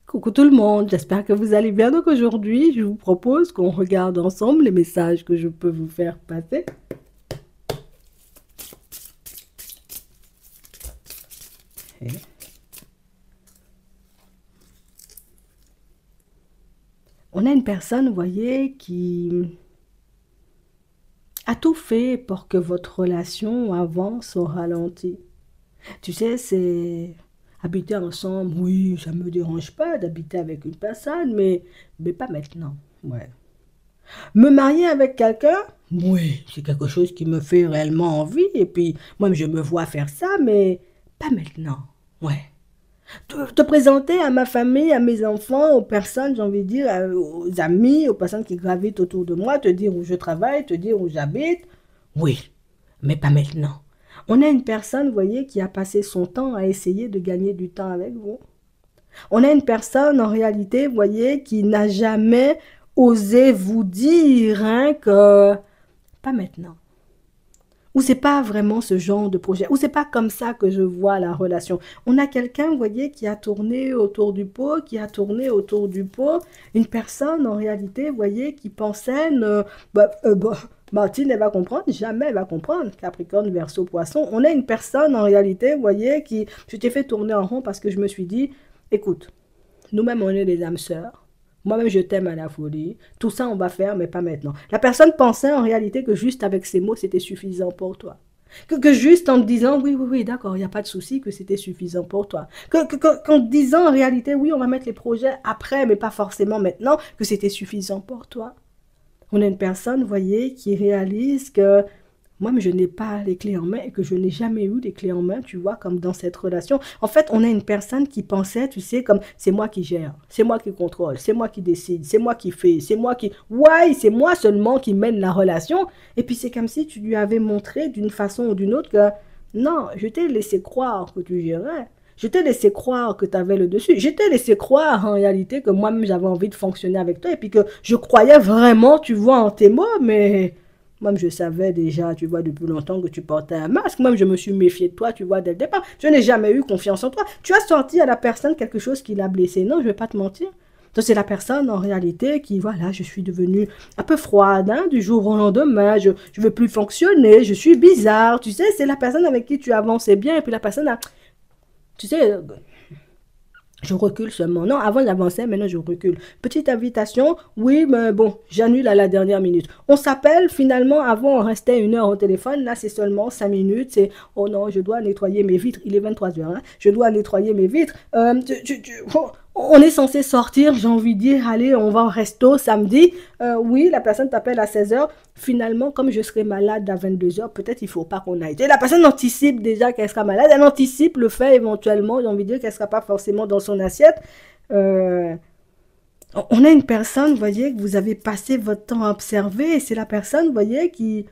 Coucou tout le monde, j'espère que vous allez bien. Donc aujourd'hui, je vous propose qu'on regarde ensemble les messages que je peux vous faire passer. Et on a une personne, vous voyez, qui a tout fait pour que votre relation avance au ralenti. Tu sais, c'est habiter ensemble, oui, ça me dérange pas d'habiter avec une personne, mais pas maintenant. Ouais. Me marier avec quelqu'un, oui, c'est quelque chose qui me fait réellement envie. Et puis, moi, je me vois faire ça, mais pas maintenant. Ouais. Te présenter à ma famille, à mes enfants, aux personnes, j'ai envie de dire, aux amis, aux personnes qui gravitent autour de moi, te dire où je travaille, te dire où j'habite. Oui, mais pas maintenant. On a une personne, vous voyez, qui a passé son temps à essayer de gagner du temps avec vous. On a une personne, en réalité, vous voyez, qui n'a jamais osé vous dire hein, que pas maintenant. Ou c'est pas vraiment ce genre de projet. Ou c'est pas comme ça que je vois la relation. On a quelqu'un, vous voyez, qui a tourné autour du pot, qui a tourné autour du pot. Une personne, en réalité, vous voyez, qui pensait, Martine, elle va comprendre, jamais elle va comprendre. Capricorne, Verseau, Poisson. On a une personne, en réalité, vous voyez, qui, je t'ai fait tourner en rond parce que je me suis dit, écoute, nous-mêmes, on est des âmes sœurs. Moi-même, je t'aime à la folie. Tout ça, on va faire, mais pas maintenant. La personne pensait en réalité que juste avec ces mots, c'était suffisant pour toi. Que juste en te disant, oui, oui, oui, d'accord, il n'y a pas de souci, que c'était suffisant pour toi. Qu'en te disant en réalité, oui, on va mettre les projets après, mais pas forcément maintenant, que c'était suffisant pour toi. On a une personne, vous voyez, qui réalise que moi, je n'ai pas les clés en main et que je n'ai jamais eu les clés en main, tu vois, comme dans cette relation. En fait, on a une personne qui pensait, tu sais, comme c'est moi qui gère, c'est moi qui contrôle, c'est moi qui décide, c'est moi qui fais, c'est moi qui... Ouais, c'est moi seulement qui mène la relation. Et puis c'est comme si tu lui avais montré d'une façon ou d'une autre que non, je t'ai laissé croire que tu gérais. Je t'ai laissé croire que tu avais le dessus. Je t'ai laissé croire en réalité que moi-même j'avais envie de fonctionner avec toi et puis que je croyais vraiment, tu vois, en tes mots, mais moi, je savais déjà, tu vois, depuis longtemps que tu portais un masque. Moi, je me suis méfiée de toi, tu vois, dès le départ. Je n'ai jamais eu confiance en toi. Tu as sorti à la personne quelque chose qui l'a blessé. Non, je ne vais pas te mentir. Donc, c'est la personne, en réalité, qui, voilà, je suis devenue un peu froide, hein, du jour au lendemain. Je ne veux plus fonctionner, je suis bizarre. Tu sais, c'est la personne avec qui tu avançais bien. Et puis, la personne a, tu sais, je recule seulement. Non, avant j'avançais, maintenant je recule. Petite invitation, oui, mais bon, j'annule à la dernière minute. On s'appelle, finalement, avant on restait 1 heure au téléphone, là c'est seulement 5 minutes, c'est, oh non, je dois nettoyer mes vitres, il est 23 heures, hein, je dois nettoyer mes vitres. On est censé sortir, j'ai envie de dire, allez, on va au resto samedi. Oui, la personne t'appelle à 16 heures. Finalement, comme je serai malade à 22 heures, peut-être il ne faut pas qu'on aille. Et la personne anticipe déjà qu'elle sera malade. Elle anticipe le fait éventuellement, j'ai envie de dire, qu'elle ne sera pas forcément dans son assiette. Euh, on a une personne, vous voyez, que vous avez passé votre temps à observer. Et c'est la personne, vous voyez, qui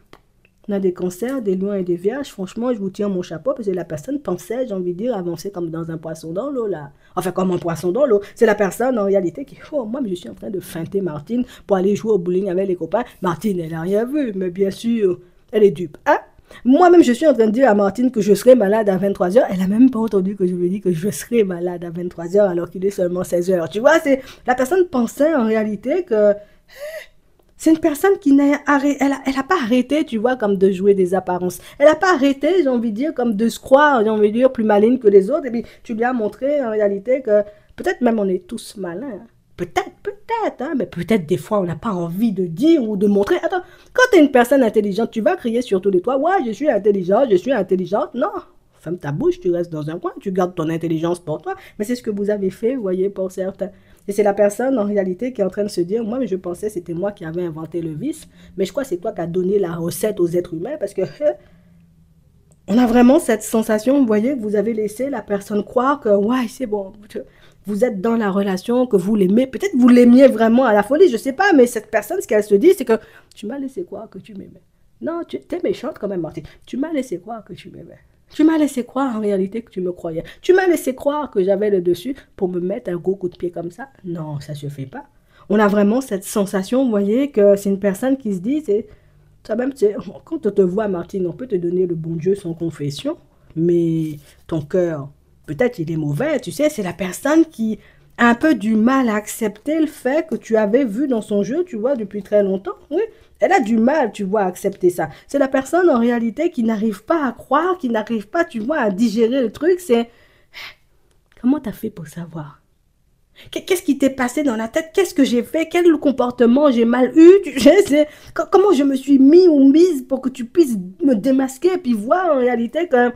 on a des cancers, des lions et des vierges. Franchement, je vous tiens mon chapeau parce que la personne pensait, j'ai envie de dire, avancer comme dans un poisson dans l'eau, là. Enfin, comme un poisson dans l'eau. C'est la personne, en réalité, qui, oh, moi, je suis en train de feinter Martine pour aller jouer au bowling avec les copains. Martine, elle n'a rien vu, mais bien sûr, elle est dupe. Hein? Moi-même, je suis en train de dire à Martine que je serai malade à 23 heures. Elle n'a même pas entendu que je lui ai dit que je serai malade à 23 heures alors qu'il est seulement 16 heures. Tu vois, c'est la personne pensait en réalité que c'est une personne qui n'a arrêté, elle a pas arrêté, tu vois, comme de jouer des apparences. Elle n'a pas arrêté, j'ai envie de dire, comme de se croire, j'ai envie de dire, plus maligne que les autres. Et puis, tu lui as montré, en réalité, que peut-être même on est tous malins. Peut-être, hein, mais peut-être des fois, on n'a pas envie de dire ou de montrer. Attends, quand tu es une personne intelligente, tu vas crier sur tous les toits, ouais, je suis intelligent, je suis intelligente. Non, ferme ta bouche, tu restes dans un coin, tu gardes ton intelligence pour toi. Mais c'est ce que vous avez fait, vous voyez, pour certains. Et c'est la personne, en réalité, qui est en train de se dire, moi, je pensais que c'était moi qui avais inventé le vice, mais je crois que c'est toi qui as donné la recette aux êtres humains, parce que on a vraiment cette sensation, vous voyez, que vous avez laissé la personne croire que, ouais, c'est bon, vous êtes dans la relation, que vous l'aimez, peut-être vous l'aimiez vraiment à la folie, je ne sais pas, mais cette personne, ce qu'elle se dit, c'est que tu m'as laissé croire que tu m'aimais. Non, tu es méchante quand même, Martine. Tu m'as laissé croire que tu m'aimais. Tu m'as laissé croire en réalité que tu me croyais. Tu m'as laissé croire que j'avais le dessus pour me mettre un gros coup de pied comme ça. Non, ça ne se fait pas. On a vraiment cette sensation, vous voyez, que c'est une personne qui se dit, c'est ça même, quand on te voit, Martine, on peut te donner le bon Dieu sans confession, mais ton cœur, peut-être il est mauvais, tu sais, c'est la personne qui a un peu du mal à accepter le fait que tu avais vu dans son jeu, tu vois, depuis très longtemps. Oui, elle a du mal, tu vois, à accepter ça. C'est la personne en réalité qui n'arrive pas à croire, qui n'arrive pas, tu vois, à digérer le truc. C'est comment t'as fait pour savoir? Qu'est-ce qui t'est passé dans la tête? Qu'est-ce que j'ai fait? Quel comportement j'ai mal eu? Comment je me suis mis ou mise pour que tu puisses me démasquer et puis voir en réalité que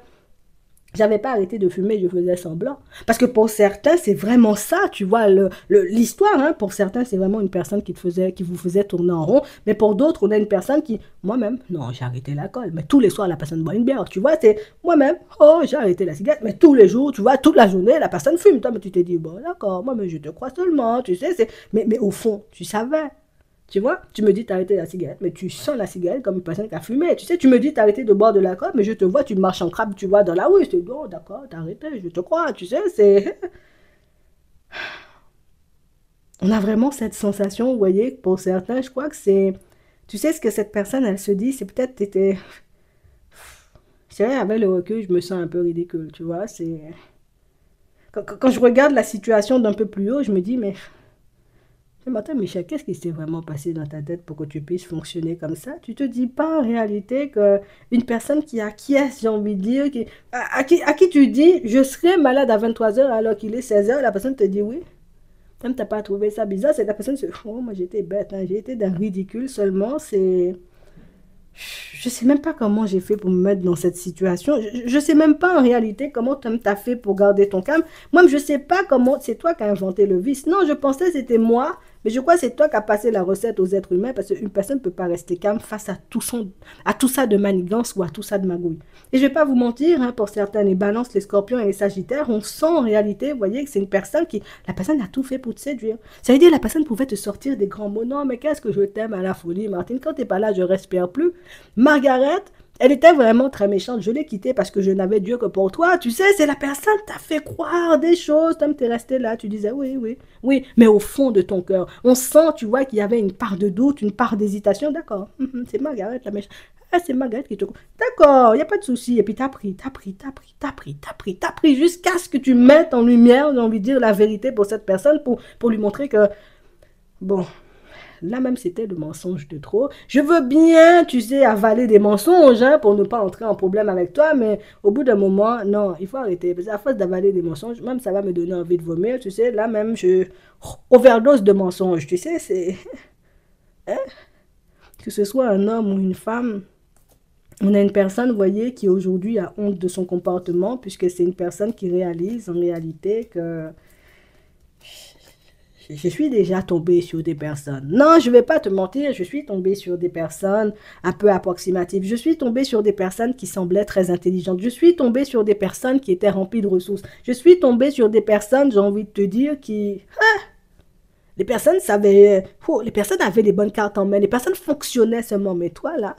j'avais pas arrêté de fumer, je faisais semblant. Parce que pour certains, c'est vraiment ça, tu vois, l'histoire. Hein, pour certains, c'est vraiment une personne qui vous faisait tourner en rond. Mais pour d'autres, on a une personne qui, moi-même, non, j'ai arrêté l'alcool. Mais tous les soirs, la personne boit une bière. Tu vois, c'est moi-même, oh, j'ai arrêté la cigarette. Mais tous les jours, tu vois, toute la journée, la personne fume. Toi, mais tu t'es dit, bon, d'accord, moi, mais je te crois seulement. Tu sais, mais au fond, tu savais. Tu vois, tu me dis t'arrêter la cigarette, mais tu sens la cigarette comme une personne qui a fumé. Tu sais, tu me dis t'arrêter de boire de l'alcool, mais je te vois, tu marches en crabe, tu vois, dans la rue. Je te dis, oh, d'accord, t'as arrêté, je te crois. Tu sais, c'est. On a vraiment cette sensation, vous voyez, pour certains, je crois que c'est. Tu sais ce que cette personne, elle se dit, c'est peut-être t'étais. C'est vrai, avec le recul, je me sens un peu ridicule, tu vois. C'est. Quand je regarde la situation d'un peu plus haut, je me dis, mais ce matin, Michel, qu'est-ce qui s'est vraiment passé dans ta tête pour que tu puisses fonctionner comme ça? Tu te dis pas en réalité que une personne qui acquiesce, j'ai envie de dire, à qui tu dis, je serai malade à 23 heures alors qu'il est 16 heures, la personne te dit oui. Même t'as pas trouvé ça bizarre, c'est la personne se dit, oh, moi j'étais bête, hein, j'ai été d'un ridicule seulement, c'est. Je sais même pas comment j'ai fait pour me mettre dans cette situation. Je sais même pas en réalité comment tu as fait pour garder ton calme. Moi, je sais pas comment c'est toi qui as inventé le vice. Non, je pensais que c'était moi, mais je crois que c'est toi qui as passé la recette aux êtres humains parce qu'une personne ne peut pas rester calme face à tout ça de manigance ou à tout ça de magouille. Et je vais pas vous mentir, hein, pour certains, les balances, les scorpions et les sagittaires, on sent en réalité, vous voyez, que c'est une personne qui, la personne a tout fait pour te séduire. Ça veut dire la personne pouvait te sortir des grands mots. Non, mais qu'est-ce que je t'aime à la folie, Martine. Quand t'es pas là, je respire plus. Margaret, elle était vraiment très méchante. Je l'ai quittée parce que je n'avais Dieu que pour toi. Tu sais, c'est la personne qui t'a fait croire des choses. Toi, tu es resté là. Tu disais oui, oui, oui. Mais au fond de ton cœur, on sent, tu vois, qu'il y avait une part de doute, une part d'hésitation. D'accord, c'est Margaret la méchante. Ah, c'est Margaret qui te... D'accord, il n'y a pas de souci. Et puis t'as pris, t'as pris jusqu'à ce que tu mettes en lumière, j'ai envie de dire, la vérité pour cette personne, pour lui montrer que, bon, là même, c'était le mensonge de trop. Je veux bien, tu sais, avaler des mensonges hein, pour ne pas entrer en problème avec toi, mais au bout d'un moment, non, il faut arrêter. Parce qu'à force d'avaler des mensonges, même ça va me donner envie de vomir, tu sais. Là même, je overdose de mensonges, tu sais, c'est... Hein? Que ce soit un homme ou une femme, on a une personne, vous voyez, qui aujourd'hui a honte de son comportement, puisque c'est une personne qui réalise en réalité que je suis déjà tombée sur des personnes. Non, je ne vais pas te mentir, je suis tombée sur des personnes un peu approximatives. Je suis tombée sur des personnes qui semblaient très intelligentes. Je suis tombée sur des personnes qui étaient remplies de ressources. Je suis tombée sur des personnes, j'ai envie de te dire, qui... les personnes savaient... les personnes avaient les bonnes cartes en main. Les personnes fonctionnaient seulement. Mais toi, là...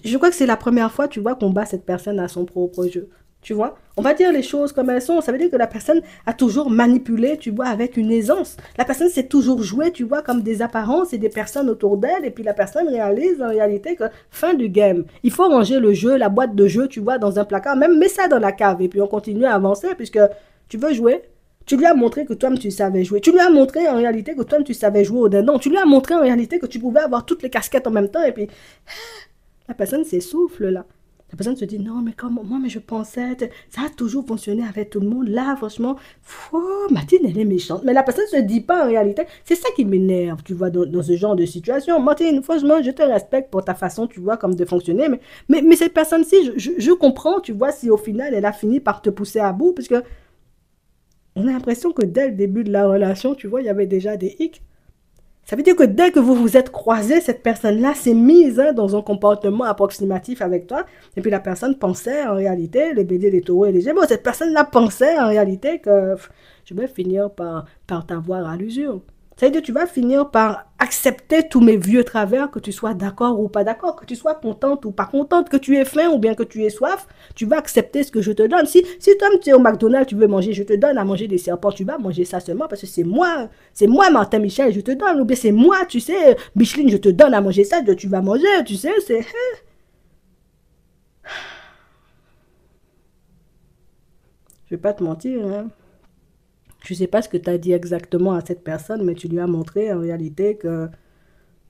Je crois que c'est la première fois, tu vois, qu'on bat cette personne à son propre jeu. Tu vois, on va dire les choses comme elles sont. Ça veut dire que la personne a toujours manipulé, tu vois, avec une aisance. La personne s'est toujours jouée, tu vois, comme des apparences et des personnes autour d'elle. Et puis la personne réalise en réalité que fin du game. Il faut ranger le jeu, la boîte de jeu, tu vois, dans un placard. Même mets ça dans la cave. Et puis on continue à avancer puisque tu veux jouer. Tu lui as montré que toi-même tu savais jouer. Tu lui as montré en réalité que toi-même tu savais jouer au dindon. Tu lui as montré en réalité que tu pouvais avoir toutes les casquettes en même temps. Et puis la personne s'essouffle là. La personne se dit non mais comment moi mais je pensais ça a toujours fonctionné avec tout le monde là franchement Martine elle est méchante mais la personne se dit pas en réalité c'est ça qui m'énerve tu vois dans ce genre de situation. Martine franchement je te respecte pour ta façon tu vois comme de fonctionner mais cette personne-ci je comprends tu vois si au final elle a fini par te pousser à bout parce que on a l'impression que dès le début de la relation tu vois il y avait déjà des hicks. Ça veut dire que dès que vous vous êtes croisés, cette personne-là s'est mise hein, dans un comportement approximatif avec toi. Et puis la personne pensait en réalité, les béliers, les taureaux et les gémeaux, cette personne-là pensait en réalité que je vais finir par t'avoir à l'usure. Ça veut dire que tu vas finir par accepter tous mes vieux travers, que tu sois d'accord ou pas d'accord, que tu sois contente ou pas contente, que tu aies faim ou bien que tu aies soif, tu vas accepter ce que je te donne. Si toi, tu es au McDonald's, tu veux manger, je te donne à manger des serpents, tu vas manger ça seulement parce que c'est moi, Martin Michel, je te donne. Ou bien c'est moi, tu sais, Micheline, je te donne à manger ça, tu vas manger, tu sais, c'est... Je vais pas te mentir, hein. Je sais pas ce que tu as dit exactement à cette personne, mais tu lui as montré en réalité que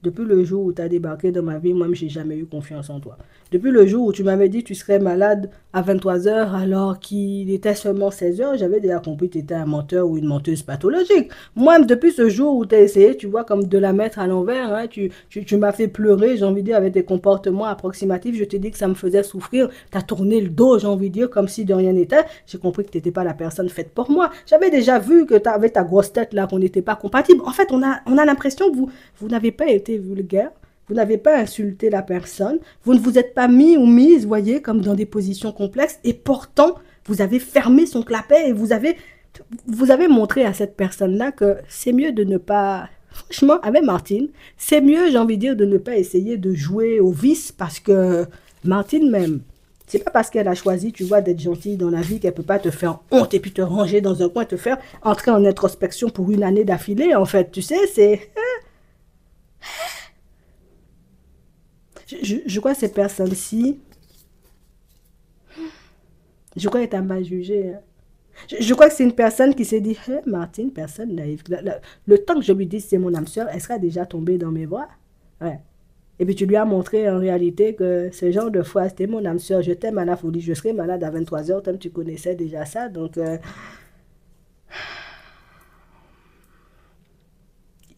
depuis le jour où tu as débarqué dans ma vie, moi, j'ai jamais eu confiance en toi. Depuis le jour où tu m'avais dit que tu serais malade à 23 heures alors qu'il était seulement 16 heures, j'avais déjà compris que tu étais un menteur ou une menteuse pathologique. Moi, depuis ce jour où tu as essayé, tu vois, comme de la mettre à l'envers, hein, tu m'as fait pleurer, j'ai envie de dire, avec des comportements approximatifs. Je t'ai dit que ça me faisait souffrir. Tu as tourné le dos, j'ai envie de dire, comme si de rien n'était. J'ai compris que tu n'étais pas la personne faite pour moi. J'avais déjà vu que tu avais ta grosse tête là, qu'on n'était pas compatible. En fait, on a l'impression que vous n'avez pas été vulgaire, vous n'avez pas insulté la personne, vous ne vous êtes pas mis ou mise, voyez, comme dans des positions complexes, et pourtant, vous avez fermé son clapet et vous avez montré à cette personne-là que c'est mieux de ne pas... Franchement, avec Martine, c'est mieux, j'ai envie de dire, de ne pas essayer de jouer au vice parce que Martine même, c'est pas parce qu'elle a choisi, tu vois, d'être gentille dans la vie qu'elle peut pas te faire honte et puis te ranger dans un coin, te faire entrer en introspection pour une année d'affilée, en fait. Tu sais, c'est... Je crois que ces personnes-ci, je crois qu'elle t'a mal jugé, hein. Je crois que c'est une personne qui s'est dit, hey, Martine, personne naïve. Le temps que je lui dise c'est mon âme sœur, elle sera déjà tombée dans mes bras. Ouais. Et puis tu lui as montré en réalité que ce genre de fois, c'était mon âme sœur, je t'aime à la folie, je serai malade à 23 heures, comme tu connaissais déjà ça. Donc,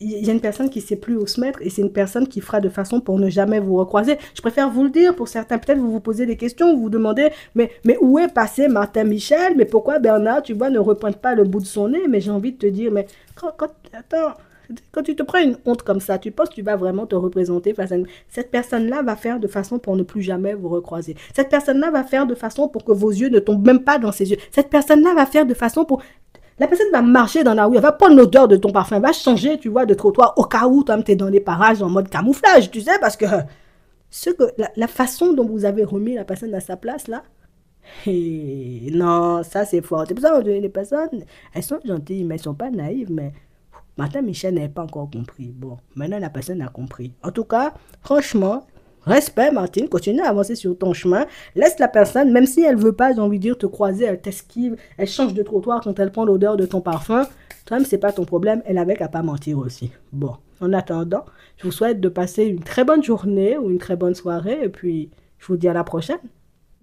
il y a une personne qui ne sait plus où se mettre et c'est une personne qui fera de façon pour ne jamais vous recroiser. Je préfère vous le dire, pour certains, peut-être vous vous posez des questions, vous vous demandez, mais où est passé Martin Michel? Mais pourquoi Bernard, tu vois, ne repointe pas le bout de son nez? Mais j'ai envie de te dire, mais attends, quand tu te prends une honte comme ça, tu penses que tu vas vraiment te représenter face à une... Cette personne-là va faire de façon pour ne plus jamais vous recroiser. Cette personne-là va faire de façon pour que vos yeux ne tombent même pas dans ses yeux. Cette personne-là va faire de façon pour... La personne va marcher dans la rue, elle va prendre l'odeur de ton parfum, elle va changer, tu vois, de trottoir au cas où tu es dans les parages en mode camouflage, tu sais, parce que, la façon dont vous avez remis la personne à sa place, là, et non, ça c'est fort. C'est pour ça que les personnes, elles sont gentilles, mais elles sont pas naïves, mais Martin Michel n'avait pas encore compris. Bon, maintenant la personne a compris. En tout cas, franchement, respect Martine, continue à avancer sur ton chemin. Laisse la personne, même si elle veut pas, j'ai envie de dire, te croiser, elle t'esquive, elle change de trottoir quand elle prend l'odeur de ton parfum. Toi-même, c'est pas ton problème, elle avait qu'à pas mentir aussi. Bon, en attendant, je vous souhaite de passer une très bonne journée ou une très bonne soirée et puis je vous dis à la prochaine.